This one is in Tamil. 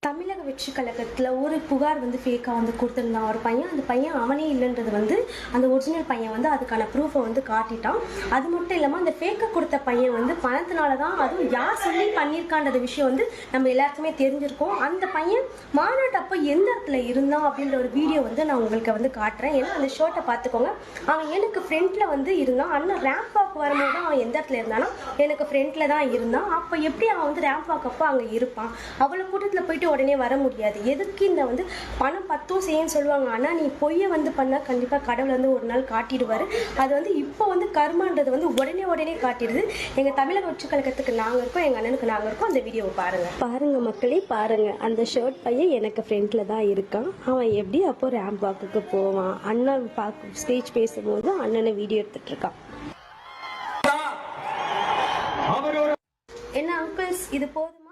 தமிழக வெற்றி கழகத்தில் ஒரு புகார் ஃபேக்காக கொடுத்துருந்தான் ஒரு பையன். அந்த பையன் அவனே இல்லைன்றது அந்த ஒரிஜினல் பையன் அதுக்கான ப்ரூஃபை காட்டிட்டான். அது மட்டும் இல்லாமல் அந்த ஃபேக்காக கொடுத்த பையன் பணத்தினால தான், அதுவும் யார் சொல்லி பண்ணியிருக்கான்ற விஷயம் நம்ம எல்லாருக்குமே தெரிஞ்சிருக்கோம். அந்த பையன் மாநாட்டப்போ எந்த இடத்துல இருந்தான் அப்படின்ற ஒரு வீடியோ நான் உங்களுக்கு காட்டுறேன். ஏன்னா அந்த ஷோட்டை பார்த்துக்கோங்க. அவன் எனக்கு ஃப்ரெண்டில் இருந்தான். அண்ணன் ரேம்ப் வாக் வரும்போது தான் அவன் எந்த இடத்துல இருந்தானா எனக்கு ஃப்ரெண்டில் தான் இருந்தான். அப்போ எப்படி அவன் ரேம்ப் வாக் அப்போ அங்கே இருப்பான்? அவ்வளோ கூட்டத்தில் போயிட்டு உடனே வர முடியாது. எதுக்கு இந்த பணம் பத்தும் செய்யன்னு சொல்லுவாங்க. ஆனால் நீ பொய்யை பண்ணால் கண்டிப்பாக கடவுள் ஒரு நாள் காட்டிடுவார். அது இப்போ கர்மான்றது உடனே காட்டிடுது. எங்கள் தமிழக வெற்றி கழகத்துக்கு நாங்கள் இருக்கோம், எங்கள் அண்ணனுக்கு நாங்கள் இருக்கோம். அந்த வீடியோவை பாருங்கள் மக்களே, பாருங்கள். அந்த ஷர்ட் பையன் எனக்கு ஃப்ரெண்டில் தான் இருக்கான். அவன் எப்படி அப்போ ரேம்ப் வாக்குக்கு போவான்? அண்ணன் ஸ்டேஜ் பேசும்போது அண்ணனை வீடியோ எடுத்துட்டு இருக்கான். என்ன அங்கிள்ஸ், இது போதுமா?